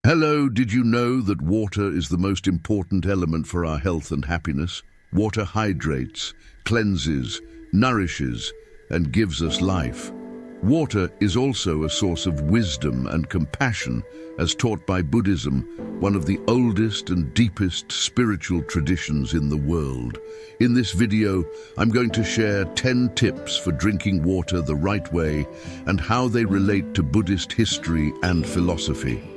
Hello, did you know that water is the most important element for our health and happiness? Water hydrates, cleanses, nourishes, and gives us life. Water is also a source of wisdom and compassion, as taught by Buddhism, one of the oldest and deepest spiritual traditions in the world. In this video, I'm going to share 10 tips for drinking water the right way and how they relate to Buddhist history and philosophy.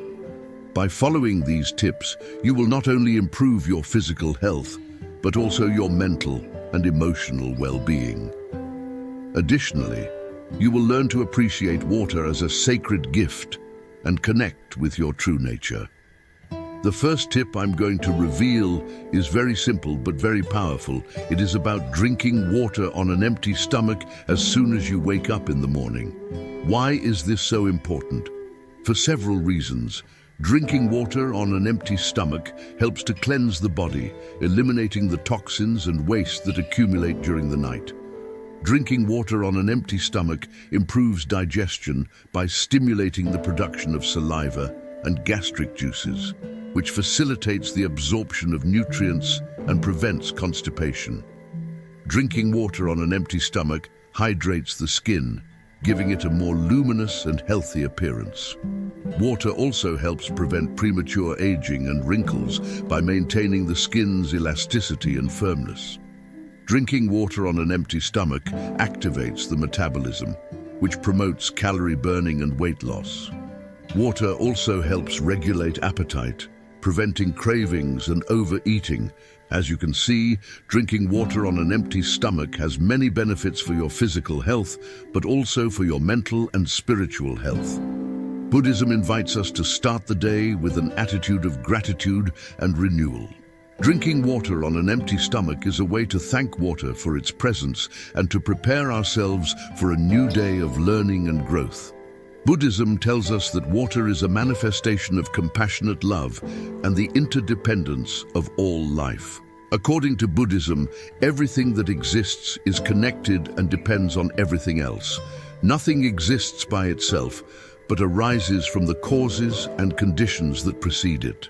By following these tips, you will not only improve your physical health, but also your mental and emotional well-being. Additionally, you will learn to appreciate water as a sacred gift and connect with your true nature. The first tip I'm going to reveal is very simple but very powerful. It is about drinking water on an empty stomach as soon as you wake up in the morning. Why is this so important? For several reasons. Drinking water on an empty stomach helps to cleanse the body, eliminating the toxins and waste that accumulate during the night. Drinking water on an empty stomach improves digestion by stimulating the production of saliva and gastric juices, which facilitates the absorption of nutrients and prevents constipation. Drinking water on an empty stomach hydrates the skin, giving it a more luminous and healthy appearance. Water also helps prevent premature aging and wrinkles by maintaining the skin's elasticity and firmness. Drinking water on an empty stomach activates the metabolism, which promotes calorie burning and weight loss. Water also helps regulate appetite, preventing cravings and overeating. As you can see, drinking water on an empty stomach has many benefits for your physical health, but also for your mental and spiritual health. Buddhism invites us to start the day with an attitude of gratitude and renewal. Drinking water on an empty stomach is a way to thank water for its presence and to prepare ourselves for a new day of learning and growth. Buddhism tells us that water is a manifestation of compassionate love and the interdependence of all life. According to Buddhism, everything that exists is connected and depends on everything else. Nothing exists by itself, but arises from the causes and conditions that precede it.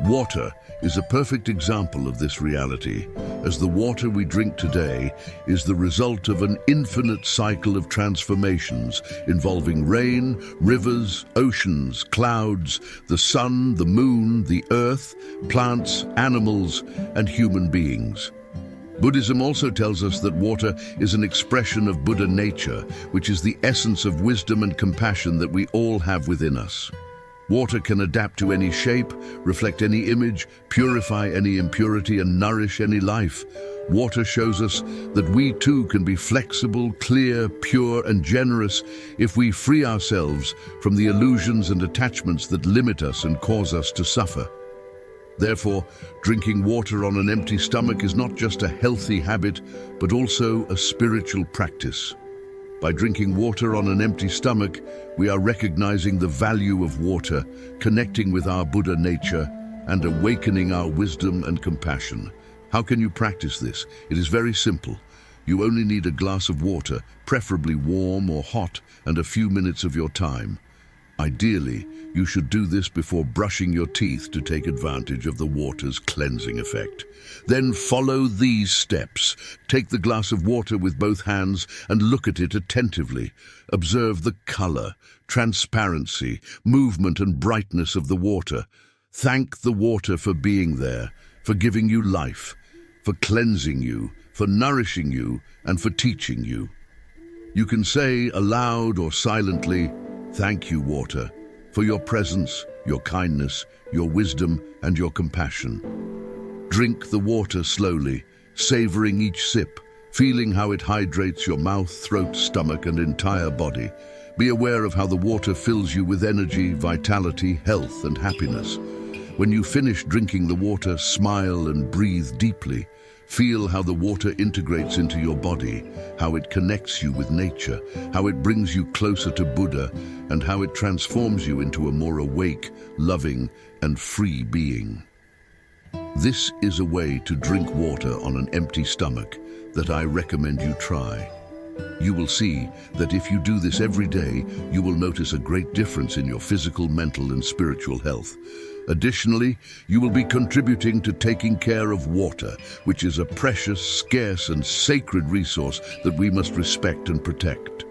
Water is a perfect example of this reality, as the water we drink today is the result of an infinite cycle of transformations involving rain, rivers, oceans, clouds, the sun, the moon, the earth, plants, animals, and human beings. Buddhism also tells us that water is an expression of Buddha nature, which is the essence of wisdom and compassion that we all have within us. Water can adapt to any shape, reflect any image, purify any impurity, and nourish any life. Water shows us that we too can be flexible, clear, pure, and generous if we free ourselves from the illusions and attachments that limit us and cause us to suffer. Therefore, drinking water on an empty stomach is not just a healthy habit, but also a spiritual practice. By drinking water on an empty stomach, we are recognizing the value of water, connecting with our Buddha nature, and awakening our wisdom and compassion. How can you practice this? It is very simple. You only need a glass of water, preferably warm or hot, and a few minutes of your time. Ideally, you should do this before brushing your teeth to take advantage of the water's cleansing effect. Then follow these steps. Take the glass of water with both hands and look at it attentively. Observe the color, transparency, movement and brightness of the water. Thank the water for being there, for giving you life, for cleansing you, for nourishing you, and for teaching you. You can say aloud or silently, "Thank you, water, for your presence, your kindness, your wisdom, and your compassion." Drink the water slowly, savoring each sip, feeling how it hydrates your mouth, throat, stomach, and entire body. Be aware of how the water fills you with energy, vitality, health, and happiness. When you finish drinking the water, smile and breathe deeply. Feel how the water integrates into your body, how it connects you with nature, how it brings you closer to Buddha, and how it transforms you into a more awake, loving, and free being. This is a way to drink water on an empty stomach that I recommend you try. You will see that if you do this every day, you will notice a great difference in your physical, mental, and spiritual health. Additionally, you will be contributing to taking care of water, which is a precious, scarce, and sacred resource that we must respect and protect.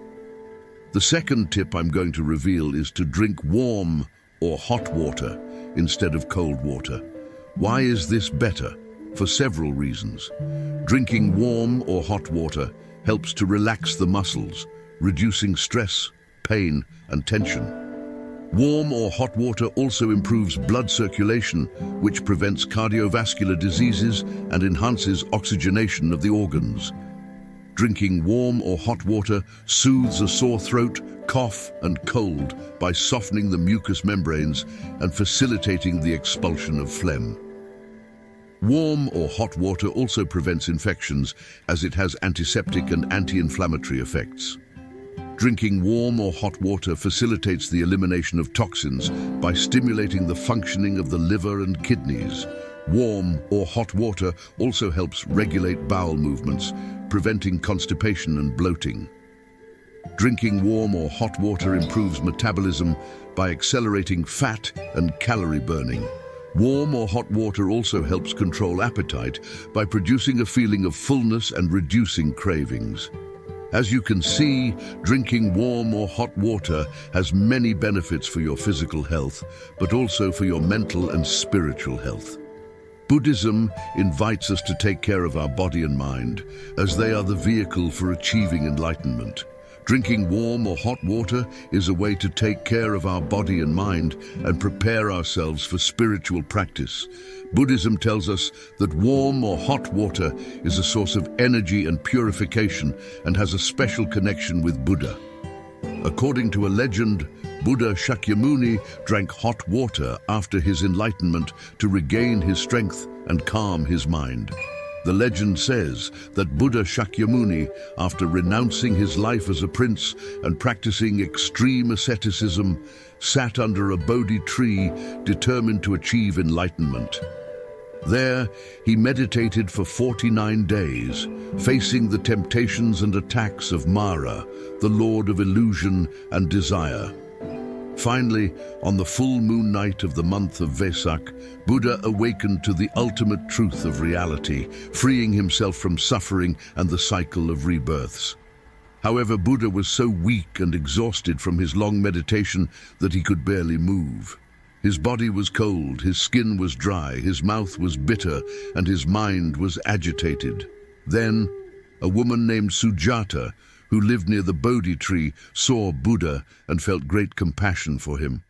The second tip I'm going to reveal is to drink warm or hot water instead of cold water. Why is this better? For several reasons. Drinking warm or hot water helps to relax the muscles, reducing stress, pain, and tension. Warm or hot water also improves blood circulation, which prevents cardiovascular diseases and enhances oxygenation of the organs. Drinking warm or hot water soothes a sore throat, cough, and cold by softening the mucous membranes and facilitating the expulsion of phlegm. Warm or hot water also prevents infections, as it has antiseptic and anti-inflammatory effects. Drinking warm or hot water facilitates the elimination of toxins by stimulating the functioning of the liver and kidneys. Warm or hot water also helps regulate bowel movements, preventing constipation and bloating. Drinking warm or hot water improves metabolism by accelerating fat and calorie burning. Warm or hot water also helps control appetite by producing a feeling of fullness and reducing cravings. As you can see, drinking warm or hot water has many benefits for your physical health, but also for your mental and spiritual health. Buddhism invites us to take care of our body and mind, as they are the vehicle for achieving enlightenment. Drinking warm or hot water is a way to take care of our body and mind and prepare ourselves for spiritual practice. Buddhism tells us that warm or hot water is a source of energy and purification and has a special connection with Buddha. According to a legend, Buddha Shakyamuni drank hot water after his enlightenment to regain his strength and calm his mind. The legend says that Buddha Shakyamuni, after renouncing his life as a prince and practicing extreme asceticism, sat under a Bodhi tree determined to achieve enlightenment. There, he meditated for 49 days, facing the temptations and attacks of Mara, the lord of illusion and desire. Finally, on the full moon night of the month of Vesak, Buddha awakened to the ultimate truth of reality, freeing himself from suffering and the cycle of rebirths. However, Buddha was so weak and exhausted from his long meditation that he could barely move. His body was cold, his skin was dry, his mouth was bitter, and his mind was agitated. Then, a woman named Sujata, who lived near the Bodhi tree, saw Buddha and felt great compassion for him.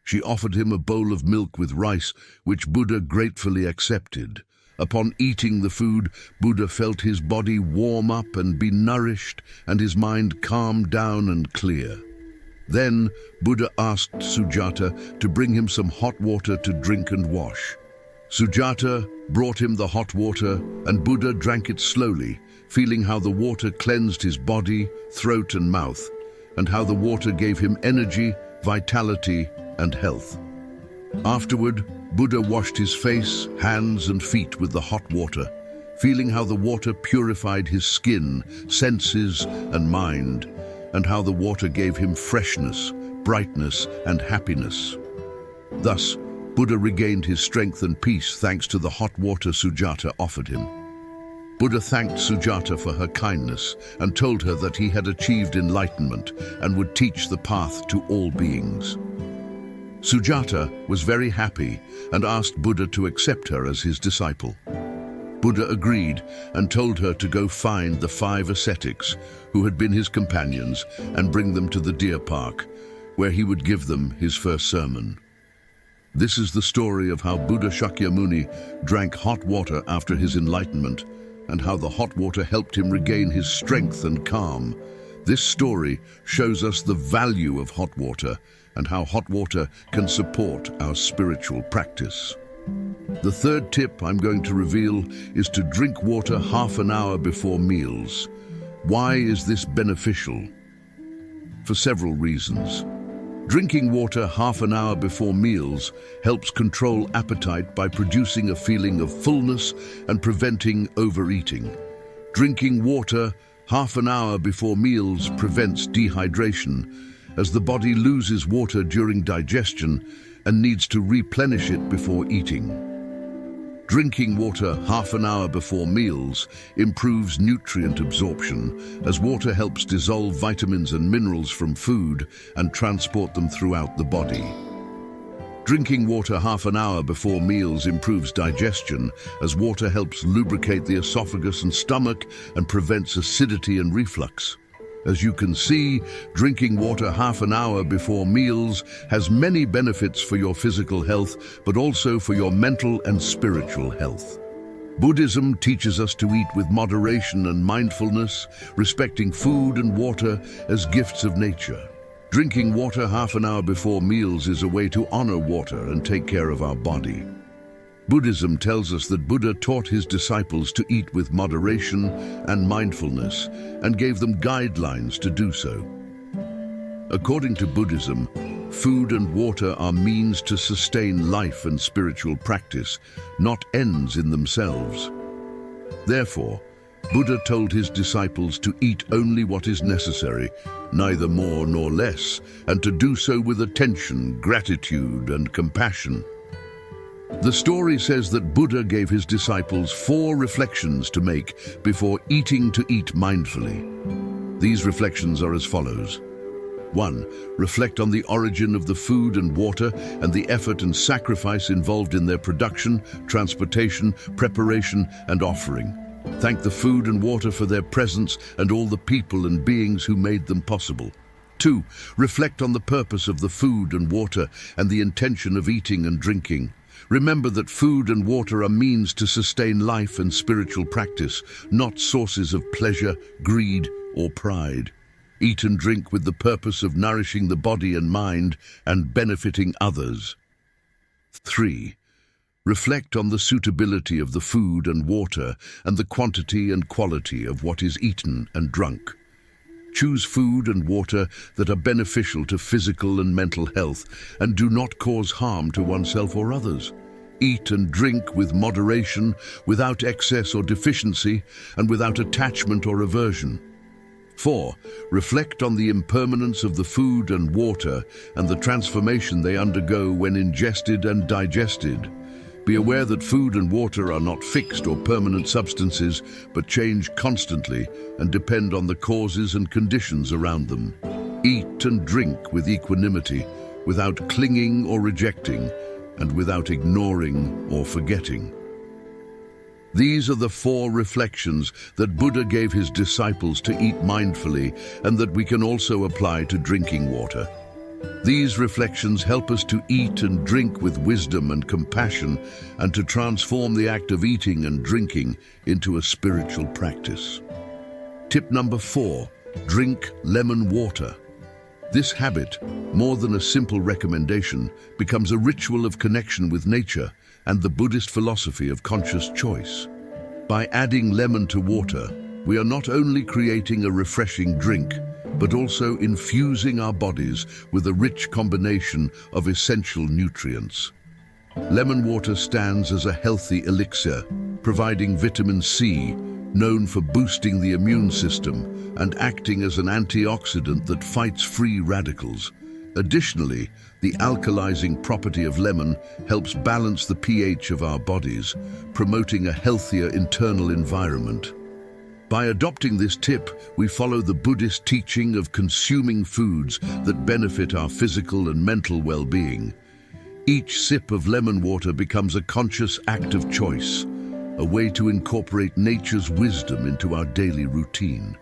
She offered him a bowl of milk with rice, which Buddha gratefully accepted. Upon eating the food, Buddha felt his body warm up and be nourished, and his mind calm down and clear. Then Buddha asked Sujata to bring him some hot water to drink and wash. Sujata brought him the hot water, and Buddha drank it slowly, feeling how the water cleansed his body, throat, and mouth, and how the water gave him energy, vitality, and health. Afterward, Buddha washed his face, hands, and feet with the hot water, feeling how the water purified his skin, senses, and mind, and how the water gave him freshness, brightness, and happiness. Thus, Buddha regained his strength and peace thanks to the hot water Sujata offered him. Buddha thanked Sujata for her kindness and told her that he had achieved enlightenment and would teach the path to all beings. Sujata was very happy and asked Buddha to accept her as his disciple. Buddha agreed and told her to go find the 5 ascetics who had been his companions and bring them to the deer park, where he would give them his first sermon. This is the story of how Buddha Shakyamuni drank hot water after his enlightenment, and how the hot water helped him regain his strength and calm. This story shows us the value of hot water and how hot water can support our spiritual practice. The third tip I'm going to reveal is to drink water half an hour before meals. Why is this beneficial? For several reasons. Drinking water half an hour before meals helps control appetite by producing a feeling of fullness and preventing overeating. Drinking water Half an hour before meals prevents dehydration, as the body loses water during digestion and needs to replenish it before eating. Drinking water half an hour before meals improves nutrient absorption, as water helps dissolve vitamins and minerals from food and transport them throughout the body. Drinking water half an hour before meals improves digestion, as water helps lubricate the esophagus and stomach and prevents acidity and reflux. As you can see, drinking water half an hour before meals has many benefits for your physical health, but also for your mental and spiritual health. Buddhism teaches us to eat with moderation and mindfulness, respecting food and water as gifts of nature. Drinking water half an hour before meals is a way to honor water and take care of our body. Buddhism tells us that Buddha taught his disciples to eat with moderation and mindfulness and gave them guidelines to do so. According to Buddhism, food and water are means to sustain life and spiritual practice, not ends in themselves. Therefore, Buddha told his disciples to eat only what is necessary, neither more nor less, and to do so with attention, gratitude, and compassion. The story says that Buddha gave his disciples 4 reflections to make before eating to eat mindfully. These reflections are as follows. 1. Reflect on the origin of the food and water and the effort and sacrifice involved in their production, transportation, preparation, and offering. Thank the food and water for their presence and all the people and beings who made them possible. 2. Reflect on the purpose of the food and water and the intention of eating and drinking. Remember that food and water are means to sustain life and spiritual practice, not sources of pleasure, greed, or pride. Eat and drink with the purpose of nourishing the body and mind and benefiting others. 3. Reflect on the suitability of the food and water and the quantity and quality of what is eaten and drunk. Choose food and water that are beneficial to physical and mental health and do not cause harm to oneself or others. Eat and drink with moderation, without excess or deficiency, and without attachment or aversion. 4. Reflect on the impermanence of the food and water and the transformation they undergo when ingested and digested. Be aware that food and water are not fixed or permanent substances, but change constantly and depend on the causes and conditions around them. Eat and drink with equanimity, without clinging or rejecting, and without ignoring or forgetting. These are the 4 reflections that Buddha gave his disciples to eat mindfully and that we can also apply to drinking water. These reflections help us to eat and drink with wisdom and compassion and to transform the act of eating and drinking into a spiritual practice. Tip number 4, drink lemon water. This habit, more than a simple recommendation, becomes a ritual of connection with nature and the Buddhist philosophy of conscious choice. By adding lemon to water, we are not only creating a refreshing drink, but also infusing our bodies with a rich combination of essential nutrients. Lemon water stands as a healthy elixir, providing vitamin C, known for boosting the immune system and acting as an antioxidant that fights free radicals. Additionally, the alkalizing property of lemon helps balance the pH of our bodies, promoting a healthier internal environment. By adopting this tip, we follow the Buddhist teaching of consuming foods that benefit our physical and mental well-being. Each sip of lemon water becomes a conscious act of choice, a way to incorporate nature's wisdom into our daily routine.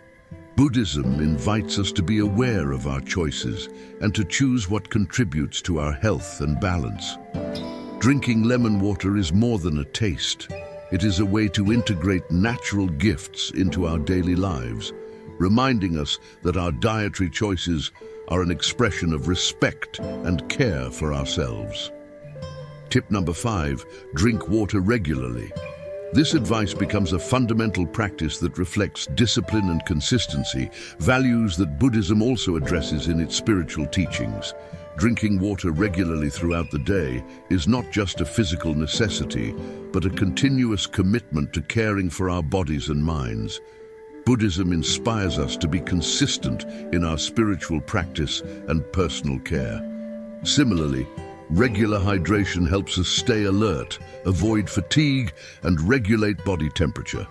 Buddhism invites us to be aware of our choices and to choose what contributes to our health and balance. Drinking lemon water is more than a taste. It is a way to integrate natural gifts into our daily lives, reminding us that our dietary choices are an expression of respect and care for ourselves. Tip number 5, drink water regularly. This advice becomes a fundamental practice that reflects discipline and consistency, values that Buddhism also addresses in its spiritual teachings. Drinking water regularly throughout the day is not just a physical necessity, but a continuous commitment to caring for our bodies and minds. Buddhism inspires us to be consistent in our spiritual practice and personal care. Similarly, regular hydration helps us stay alert, avoid fatigue, and regulate body temperature.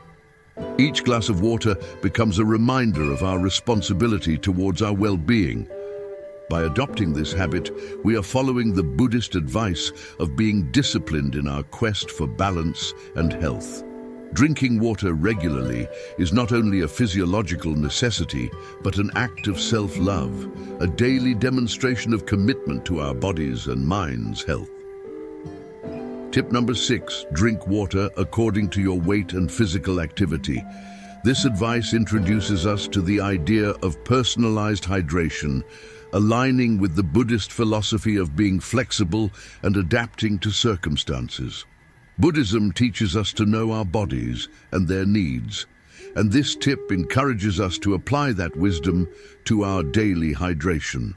Each glass of water becomes a reminder of our responsibility towards our well-being. By adopting this habit, we are following the Buddhist advice of being disciplined in our quest for balance and health. Drinking water regularly is not only a physiological necessity, but an act of self-love, a daily demonstration of commitment to our bodies' and minds' health. Tip number 6, drink water according to your weight and physical activity. This advice introduces us to the idea of personalized hydration, aligning with the Buddhist philosophy of being flexible and adapting to circumstances. Buddhism teaches us to know our bodies and their needs, and this tip encourages us to apply that wisdom to our daily hydration.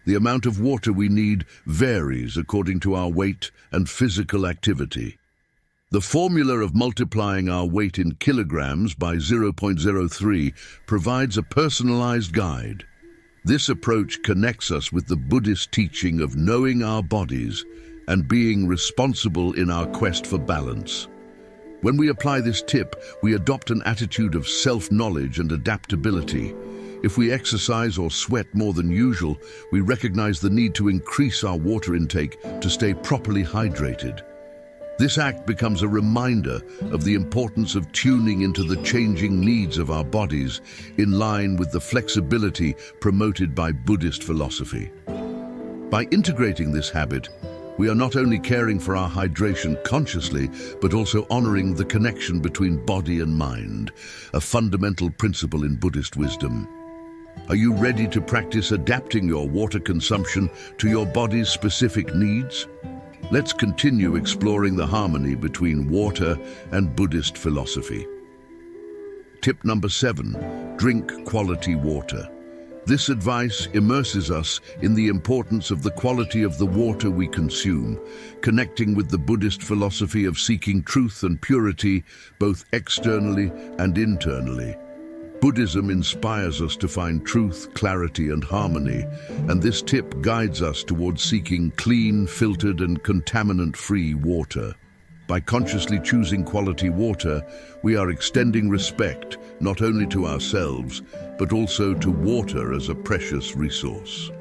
The amount of water we need varies according to our weight and physical activity. The formula of multiplying our weight in kilograms by 0.03 provides a personalized guide. This approach connects us with the Buddhist teaching of knowing our bodies and being responsible in our quest for balance. When we apply this tip, we adopt an attitude of self-knowledge and adaptability. If we exercise or sweat more than usual, we recognize the need to increase our water intake to stay properly hydrated. This act becomes a reminder of the importance of tuning into the changing needs of our bodies, in line with the flexibility promoted by Buddhist philosophy. By integrating this habit, we are not only caring for our hydration consciously, but also honoring the connection between body and mind, a fundamental principle in Buddhist wisdom. Are you ready to practice adapting your water consumption to your body's specific needs? Let's continue exploring the harmony between water and Buddhist philosophy. Tip number 7, drink quality water. This advice immerses us in the importance of the quality of the water we consume, connecting with the Buddhist philosophy of seeking truth and purity, both externally and internally. Buddhism inspires us to find truth, clarity, and harmony, and this tip guides us towards seeking clean, filtered, and contaminant-free water. By consciously choosing quality water, we are extending respect not only to ourselves, but also to water as a precious resource.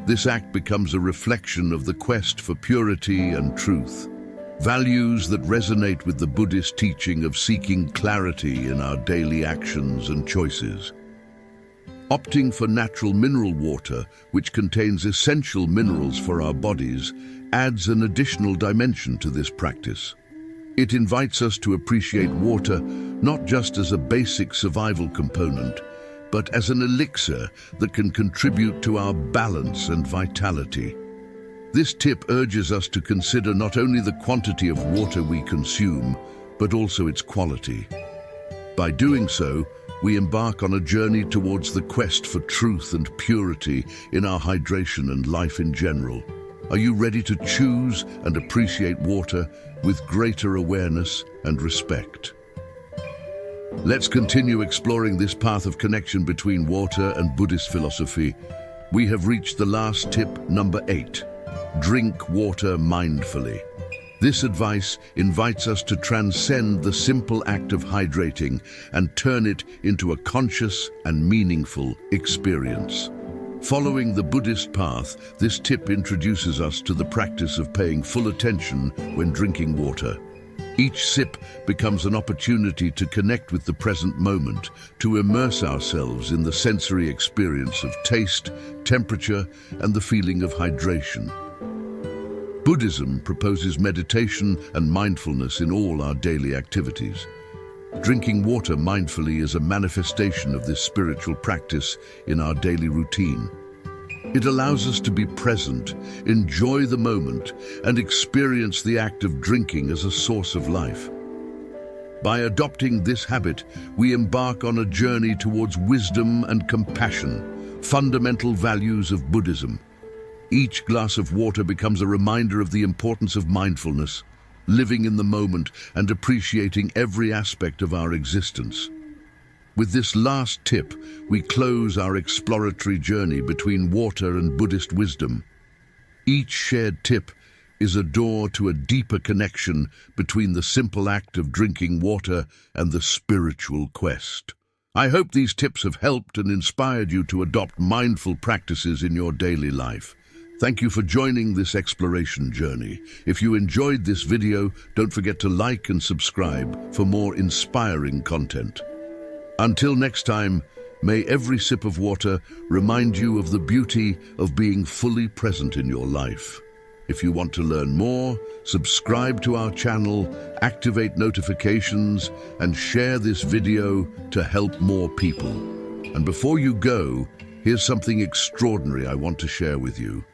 This act becomes a reflection of the quest for purity and truth, values that resonate with the Buddhist teaching of seeking clarity in our daily actions and choices. Opting for natural mineral water, which contains essential minerals for our bodies, adds an additional dimension to this practice. It invites us to appreciate water not just as a basic survival component, but as an elixir that can contribute to our balance and vitality. This tip urges us to consider not only the quantity of water we consume, but also its quality. By doing so, we embark on a journey towards the quest for truth and purity in our hydration and life in general. Are you ready to choose and appreciate water with greater awareness and respect? Let's continue exploring this path of connection between water and Buddhist philosophy. We have reached the last tip, number 8. Drink water mindfully. This advice invites us to transcend the simple act of hydrating and turn it into a conscious and meaningful experience. Following the Buddhist path, this tip introduces us to the practice of paying full attention when drinking water. Each sip becomes an opportunity to connect with the present moment, to immerse ourselves in the sensory experience of taste, temperature, and the feeling of hydration. Buddhism proposes meditation and mindfulness in all our daily activities. Drinking water mindfully is a manifestation of this spiritual practice in our daily routine. It allows us to be present, enjoy the moment, and experience the act of drinking as a source of life. By adopting this habit, we embark on a journey towards wisdom and compassion, fundamental values of Buddhism. Each glass of water becomes a reminder of the importance of mindfulness, living in the moment and appreciating every aspect of our existence. With this last tip, we close our exploratory journey between water and Buddhist wisdom. Each shared tip is a door to a deeper connection between the simple act of drinking water and the spiritual quest. I hope these tips have helped and inspired you to adopt mindful practices in your daily life. Thank you for joining this exploration journey. If you enjoyed this video, don't forget to like and subscribe for more inspiring content. Until next time, may every sip of water remind you of the beauty of being fully present in your life. If you want to learn more, subscribe to our channel, activate notifications, and share this video to help more people. And before you go, here's something extraordinary I want to share with you.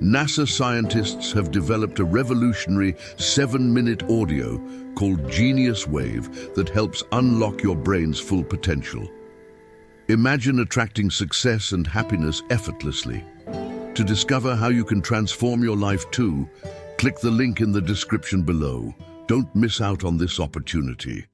NASA scientists have developed a revolutionary 7-minute audio called GeniusWave that helps unlock your brain's full potential. Imagine attracting success and happiness effortlessly. To discover how you can transform your life too, click the link in the description below. Don't miss out on this opportunity.